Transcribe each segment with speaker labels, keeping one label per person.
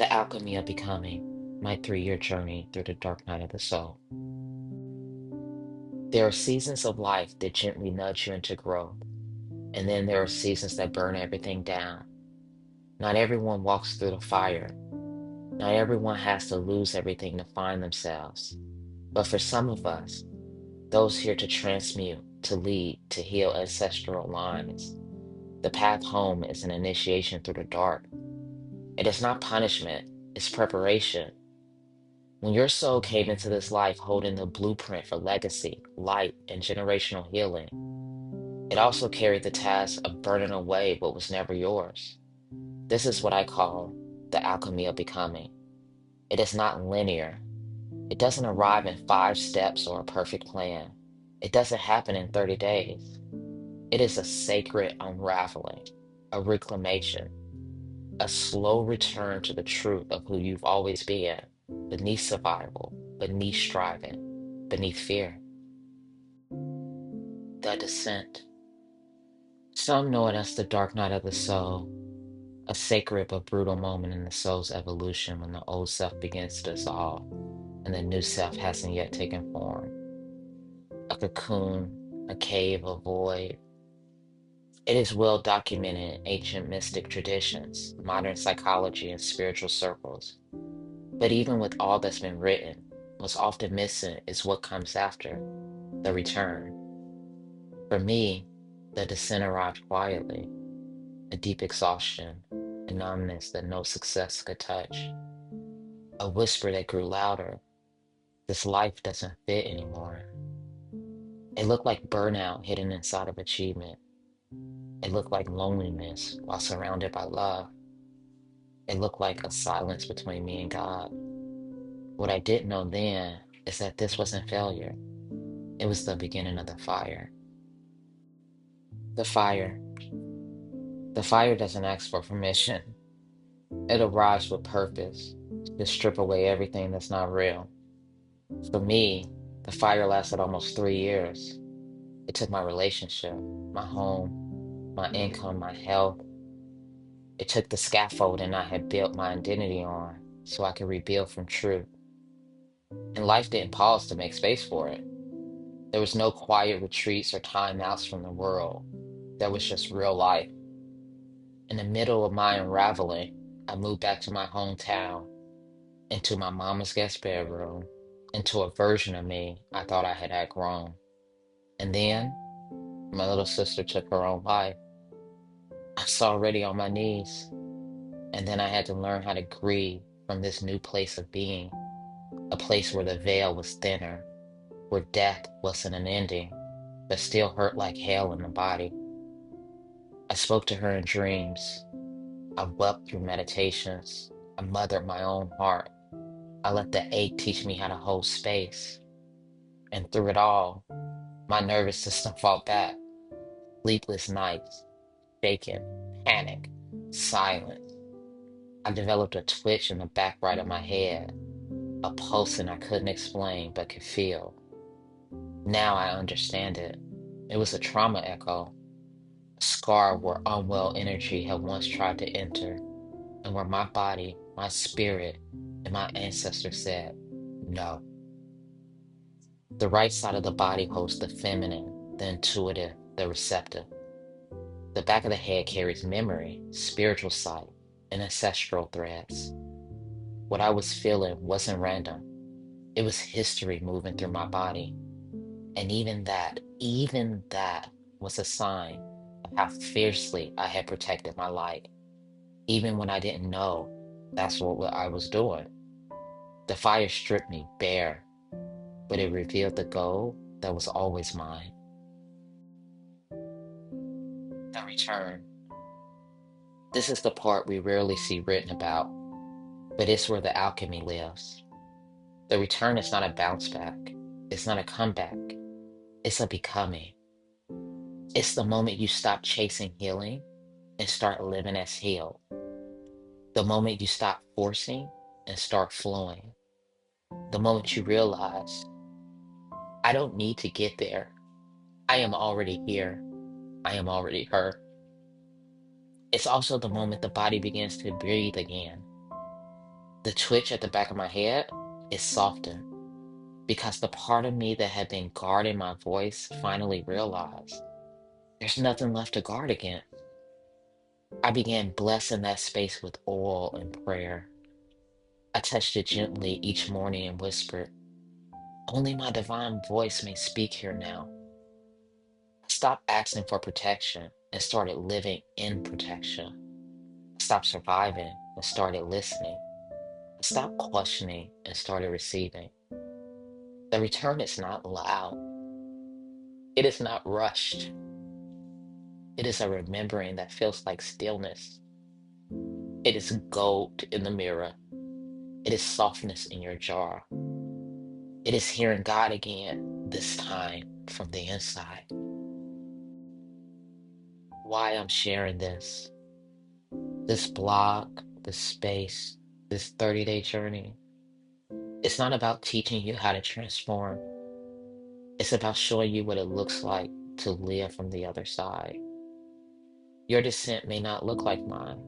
Speaker 1: The Alchemy of Becoming, my 3-year journey through the dark night of the soul. There are seasons of life that gently nudge you into growth, and then there are seasons that burn everything down. Not everyone walks through the fire. Not everyone has to lose everything to find themselves. But for some of us, those here to transmute, to lead, to heal ancestral lines, the path home is an initiation through the dark. It is not punishment, it's preparation. When your soul came into this life holding the blueprint for legacy, light, and generational healing, it also carried the task of burning away what was never yours. This is what I call the alchemy of becoming. It is not linear. It doesn't arrive in 5 steps or a perfect plan. It doesn't happen in 30 days. It is a sacred unraveling, a reclamation, a slow return to the truth of who you've always been, beneath survival, beneath striving, beneath fear. The descent. Some know it as the dark night of the soul, a sacred but brutal moment in the soul's evolution when the old self begins to dissolve and the new self hasn't yet taken form. A cocoon, a cave, a void. It is well documented in ancient mystic traditions, modern psychology, and spiritual circles. But even with all that's been written, what's often missing is what comes after the return. For me, the descent arrived quietly, a deep exhaustion, a numbness that no success could touch, a whisper that grew louder. This life doesn't fit anymore. It looked like burnout hidden inside of achievement. It looked like loneliness while surrounded by love. It looked like a silence between me and God. What I didn't know then is that this wasn't failure. It was the beginning of the fire. The fire. The fire doesn't ask for permission. It arrives with purpose to strip away everything that's not real. For me, the fire lasted almost 3 years. It took my relationship, my home, my income, my health. It took the scaffolding I had built my identity on so I could rebuild from truth. And life didn't pause to make space for it. There was no quiet retreats or timeouts from the world. There was just real life. In the middle of my unraveling, I moved back to my hometown, into my mama's guest bedroom, into a version of me I thought I had outgrown. And then my little sister took her own life. I was already on my knees. And then I had to learn how to grieve from this new place of being, a place where the veil was thinner, where death wasn't an ending, but still hurt like hell in the body. I spoke to her in dreams. I wept through meditations. I mothered my own heart. I let the ache teach me how to hold space. And through it all, my nervous system fought back. Sleepless nights, shaken, panic, silence. I developed a twitch in the back right of my head, a pulsing I couldn't explain but could feel. Now I understand it. It was a trauma echo, a scar where unwell energy had once tried to enter, and where my body, my spirit, and my ancestors said, no. The right side of the body holds the feminine, the intuitive, the receptive. The back of the head carries memory, spiritual sight, and ancestral threads. What I was feeling wasn't random. It was history moving through my body. And even that was a sign of how fiercely I had protected my light, even when I didn't know that's what I was doing. The fire stripped me bare, but it revealed the gold that was always mine. The return. This is the part we rarely see written about, but it's where the alchemy lives. The return is not a bounce back, it's not a comeback, it's a becoming. It's the moment you stop chasing healing and start living as healed. The moment you stop forcing and start flowing. The moment you realize, I don't need to get there. I am already here. I am already her. It's also the moment the body begins to breathe again. The twitch at the back of my head is softened because the part of me that had been guarding my voice finally realized there's nothing left to guard again. I began blessing that space with oil and prayer. I touched it gently each morning and whispered, only my divine voice may speak here now. I stopped asking for protection and started living in protection. I stopped surviving and started listening. I stopped questioning and started receiving. The return is not loud, it is not rushed. It is a remembering that feels like stillness. It is gold in the mirror. It is softness in your jar. It is hearing God again, this time from the inside. Why I'm sharing this blog, this space, this 30-day journey, it's not about teaching you how to transform. It's about showing you what it looks like to live from the other side. Your descent may not look like mine.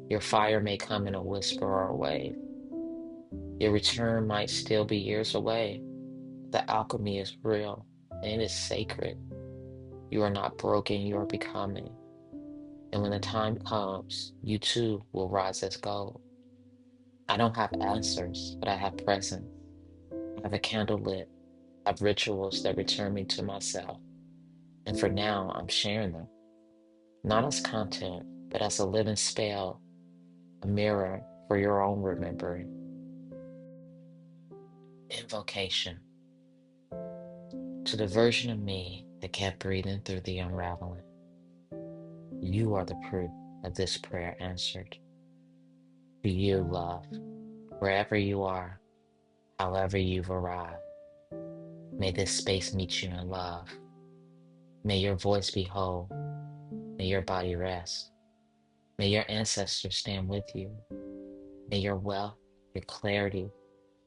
Speaker 1: Your fire may come in a whisper or a wave. Your return might still be years away. The alchemy is real and it is sacred. You are not broken, you are becoming. And when the time comes, you too will rise as gold. I don't have answers, but I have presence. I have a candle lit. I have rituals that return me to myself. And for now, I'm sharing them, not as content, but as a living spell, a mirror for your own remembering. Invocation to the version of me that kept breathing through the unraveling. You are the proof of this prayer answered. To you, love, wherever you are, however you've arrived, may this space meet you in love. May your voice be whole. May your body rest. May your ancestors stand with you. May your wealth, your clarity,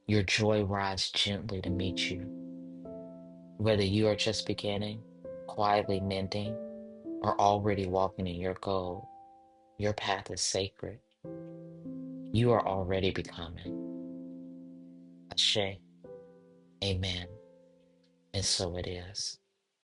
Speaker 1: your joy rise gently to meet you. Whether you are just beginning, quietly mending, or already walking in your goal, your path is sacred. You are already becoming. Ashe, amen, and so it is.